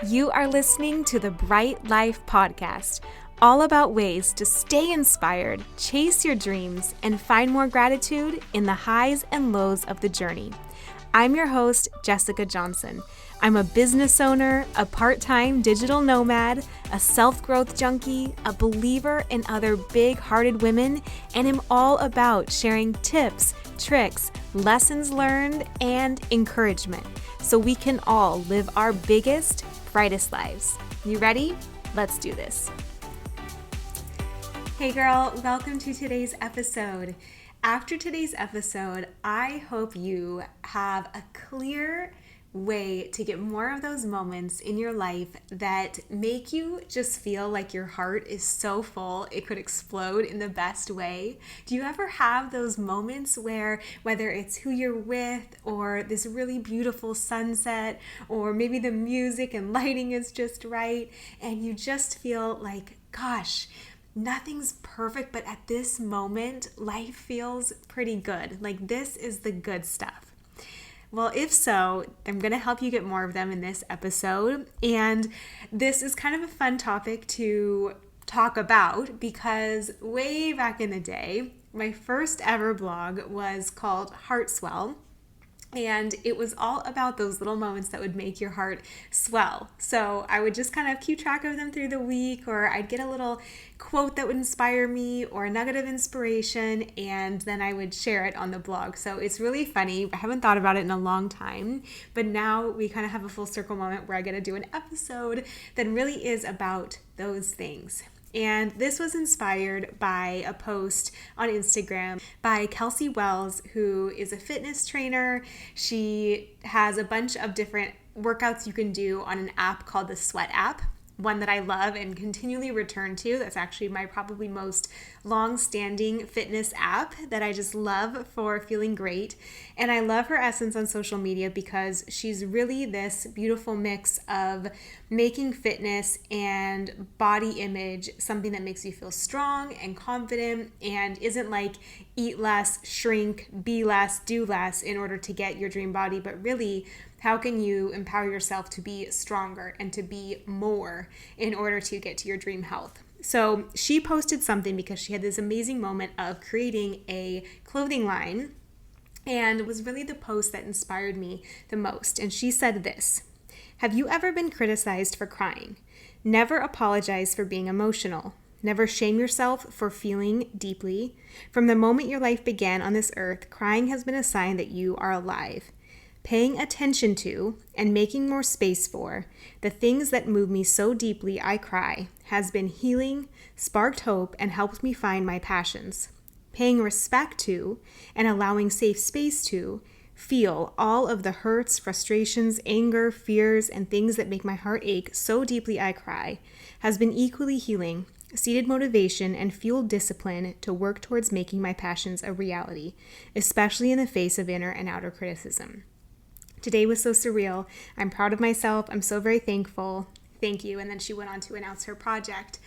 You are listening to the Bright Life Podcast, all about ways to stay inspired, chase your dreams, and find more gratitude in the highs and lows of the journey. I'm your host, Jessica Johnson. I'm a business owner, a part-time digital nomad, a self-growth junkie, a believer in other big-hearted women, and am all about sharing tips, tricks, lessons learned, and encouragement so we can all live our biggest, brightest lives. You ready? Let's do this. Hey girl, welcome to today's episode. After today's episode, I hope you have a clear way to get more of those moments in your life that make you just feel like your heart is so full it could explode in the best way. Do you ever have those moments where, whether it's who you're with or this really beautiful sunset, or maybe the music and lighting is just right, and you just feel like, gosh, nothing's perfect, but at this moment, life feels pretty good. Like this is the good stuff. Well, if so, I'm going to help you get more of them in this episode. And this is kind of a fun topic to talk about because way back in the day, my first ever blog was called Heartswell. And it was all about those little moments that would make your heart swell. So I would just kind of keep track of them through the week, or I'd get a little quote that would inspire me or a nugget of inspiration, and then I would share it on the blog. So it's really funny. I haven't thought about it in a long time, but now we kind of have a full circle moment where I get to do an episode that really is about those things. And this was inspired by a post on Instagram by Kelsey Wells, who is a fitness trainer. She has a bunch of different workouts you can do on an app called the Sweat app, one that I love and continually return to. That's actually my probably most long-standing fitness app that I just love for feeling great. And I love her essence on social media because she's really this beautiful mix of making fitness and body image something that makes you feel strong and confident and isn't like eat less, shrink, be less, do less in order to get your dream body, but really how can you empower yourself to be stronger and to be more in order to get to your dream health? So she posted something because she had this amazing moment of creating a clothing line, and it was really the post that inspired me the most. And she said this: "Have you ever been criticized for crying? Never apologize for being emotional. Never shame yourself for feeling deeply. From the moment your life began on this earth, crying has been a sign that you are alive. Paying attention to and making more space for the things that move me so deeply I cry has been healing, sparked hope, and helped me find my passions. Paying respect to and allowing safe space to feel all of the hurts, frustrations, anger, fears, and things that make my heart ache so deeply I cry has been equally healing, seeded motivation, and fueled discipline to work towards making my passions a reality, especially in the face of inner and outer criticism. Today was so surreal. I'm proud of myself. I'm so very thankful. Thank you." And then she went on to announce her project.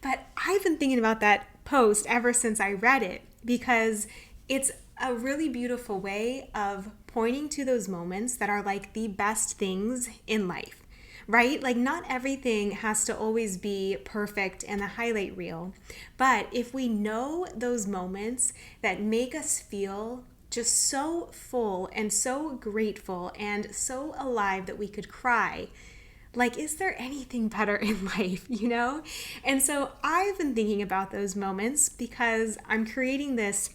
But I've been thinking about that post ever since I read it because it's a really beautiful way of pointing to those moments that are like the best things in life, right? Like not everything has to always be perfect and the highlight reel. But if we know those moments that make us feel just so full and so grateful and so alive that we could cry, like, is there anything better in life, you know? And so I've been thinking about those moments because I'm creating this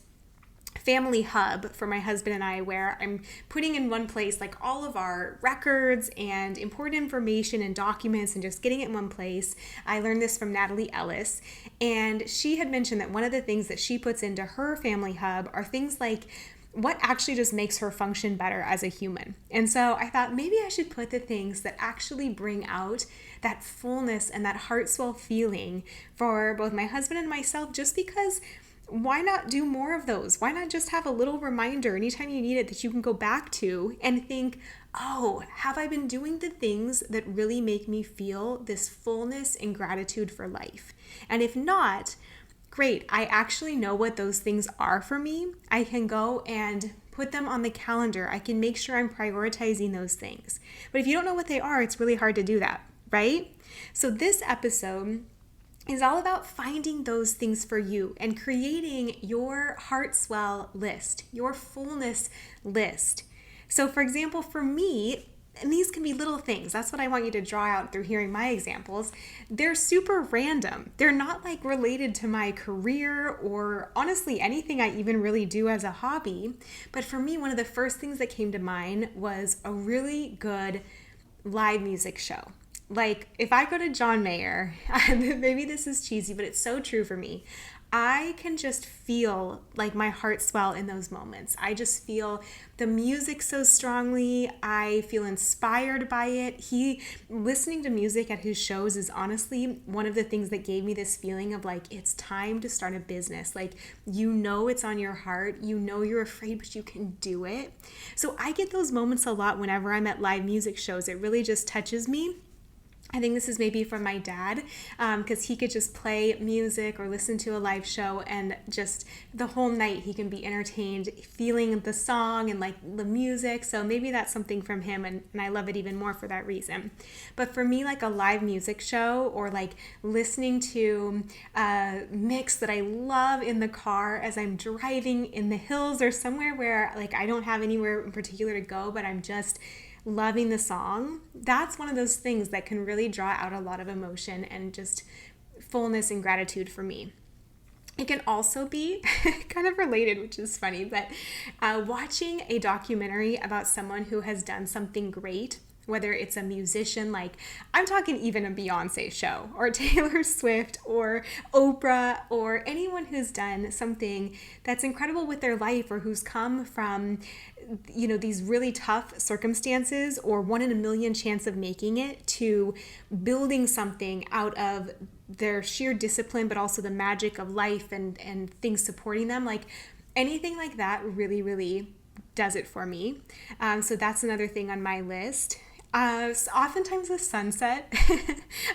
family hub for my husband and I where I'm putting in one place like all of our records and important information and documents and just getting it in one place. I learned this from Natalie Ellis, and she had mentioned that one of the things that she puts into her family hub are things like what actually just makes her function better as a human. And so I thought maybe I should put the things that actually bring out that fullness and that heartswell feeling for both my husband and myself, just because why not do more of those? Why not just have a little reminder anytime you need it that you can go back to and think, oh, have I been doing the things that really make me feel this fullness and gratitude for life? And if not, great, I actually know what those things are for me. I can go and put them on the calendar. I can make sure I'm prioritizing those things. But if you don't know what they are, it's really hard to do that, right? So this episode is all about finding those things for you and creating your Heartswell list, your fullness list. So for example, for me, and these can be little things. That's what I want you to draw out through hearing my examples. They're super random. They're not like related to my career or honestly anything I even really do as a hobby. But for me, one of the first things that came to mind was a really good live music show. Like if I go to John Mayer, maybe this is cheesy, but it's so true for me. I can just feel like my heart swell in those moments. I just feel the music so strongly. I feel inspired by it. Listening to music at his shows is honestly one of the things that gave me this feeling of like, it's time to start a business. Like, it's on your heart. You're afraid, but you can do it. So I get those moments a lot whenever I'm at live music shows. It really just touches me. I think this is maybe from my dad, because he could just play music or listen to a live show and just the whole night he can be entertained, feeling the song and like the music. So maybe that's something from him, and I love it even more for that reason. But for me, like a live music show or like listening to a mix that I love in the car as I'm driving in the hills or somewhere where like I don't have anywhere in particular to go, but I'm just loving the song, that's one of those things that can really draw out a lot of emotion and just fullness and gratitude for me. It can also be kind of related, which is funny, but watching a documentary about someone who has done something great, whether it's a musician, like I'm talking even a Beyonce show or Taylor Swift or Oprah or anyone who's done something that's incredible with their life or who's come from these really tough circumstances or 1 in a million chance of making it to building something out of their sheer discipline, but also the magic of life and things supporting them. Like anything like that really, really does it for me. So that's another thing on my list. So oftentimes the sunset,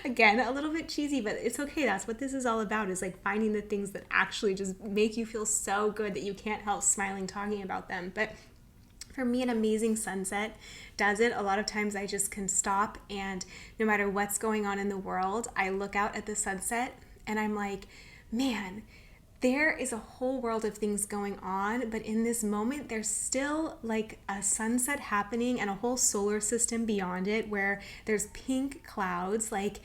again, a little bit cheesy, but it's okay. That's what this is all about, is like finding the things that actually just make you feel so good that you can't help smiling talking about them. But for me, an amazing sunset does it. A lot of times I just can stop, and no matter what's going on in the world, I look out at the sunset and I'm like, man, there is a whole world of things going on, but in this moment, there's still like a sunset happening and a whole solar system beyond it where there's pink clouds. Like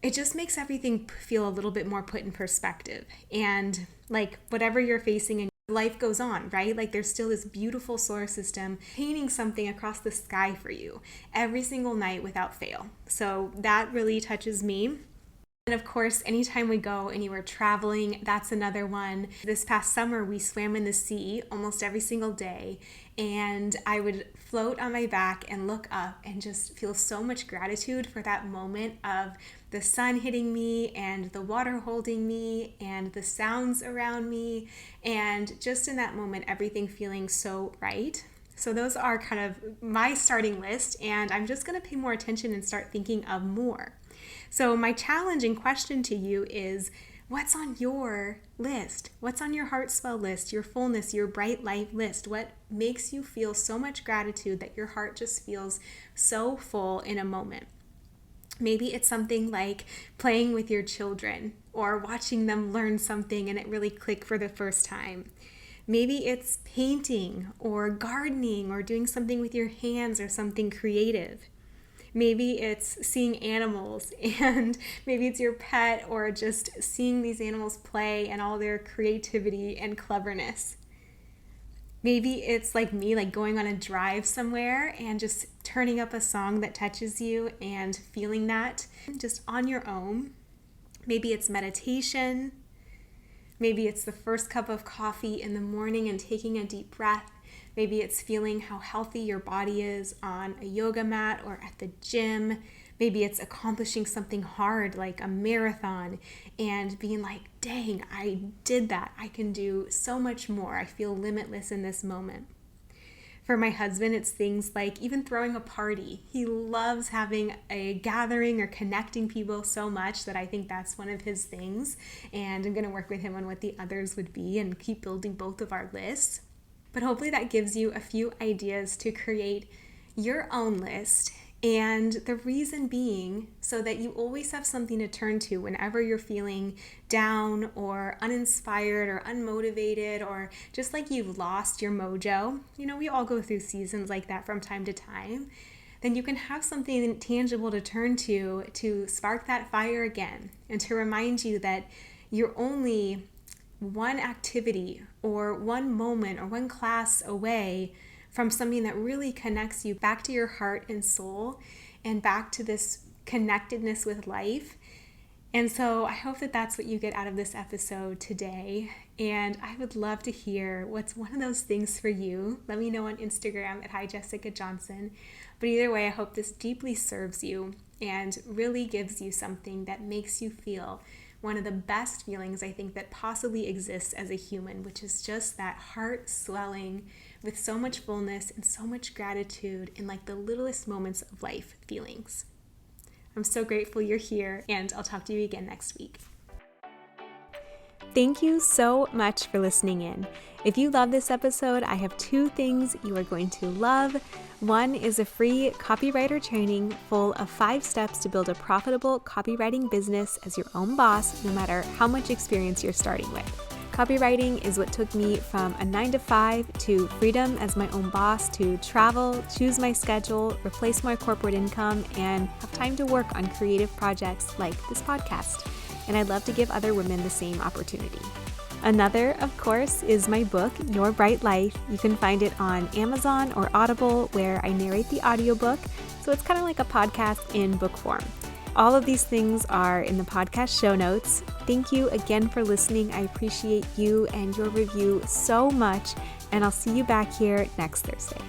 it just makes everything feel a little bit more put in perspective. And like whatever you're facing in life goes on, right? Like there's still this beautiful solar system painting something across the sky for you every single night without fail. So that really touches me. And of course, anytime we go anywhere traveling, that's another one. This past summer, we swam in the sea almost every single day, and I would float on my back and look up and just feel so much gratitude for that moment of the sun hitting me and the water holding me and the sounds around me, and just in that moment, everything feeling so right. So those are kind of my starting list, and I'm just going to pay more attention and start thinking of more. So my challenge and question to you is, what's on your list? What's on your Heartswell list, your fullness, your bright light list? What makes you feel so much gratitude that your heart just feels so full in a moment? Maybe it's something like playing with your children or watching them learn something and it really clicked for the first time. Maybe it's painting or gardening or doing something with your hands or something creative. Maybe it's seeing animals, and maybe it's your pet, or just seeing these animals play and all their creativity and cleverness. Maybe it's like me, like going on a drive somewhere and just turning up a song that touches you and feeling that just on your own. Maybe it's meditation. Maybe it's the first cup of coffee in the morning and taking a deep breath. Maybe it's feeling how healthy your body is on a yoga mat or at the gym. Maybe it's accomplishing something hard like a marathon and being like, dang, I did that. I can do so much more. I feel limitless in this moment. For my husband, it's things like even throwing a party. He loves having a gathering or connecting people so much that I think that's one of his things. And I'm going to work with him on what the others would be and keep building both of our lists. But hopefully that gives you a few ideas to create your own list And the reason being so that you always have something to turn to whenever you're feeling down or uninspired or unmotivated, or just like you've lost your mojo. We all go through seasons like that from time to time. Then you can have something tangible to turn to spark that fire again, and to remind you that you're only one activity or one moment or one class away from something that really connects you back to your heart and soul and back to this connectedness with life. And so I hope that that's what you get out of this episode today. And I would love to hear what's one of those things for you. Let me know on Instagram at @HiJessicaJohnson. But either way, I hope this deeply serves you and really gives you something that makes you feel one of the best feelings I think that possibly exists as a human, which is just that heart swelling with so much fullness and so much gratitude in like the littlest moments of life feelings. I'm so grateful you're here, and I'll talk to you again next week. Thank you so much for listening in. If you love this episode, I have 2 things you are going to love. One is a free copywriter training full of 5 steps to build a profitable copywriting business as your own boss, no matter how much experience you're starting with. Copywriting is what took me from a 9-to-5 to freedom as my own boss, to travel, choose my schedule, replace my corporate income, and have time to work on creative projects like this podcast. And I'd love to give other women the same opportunity. Another, of course, is my book, Your Bright Life. You can find it on Amazon or Audible, where I narrate the audiobook. So it's kind of like a podcast in book form. All of these things are in the podcast show notes. Thank you again for listening. I appreciate you and your review so much, and I'll see you back here next Thursday.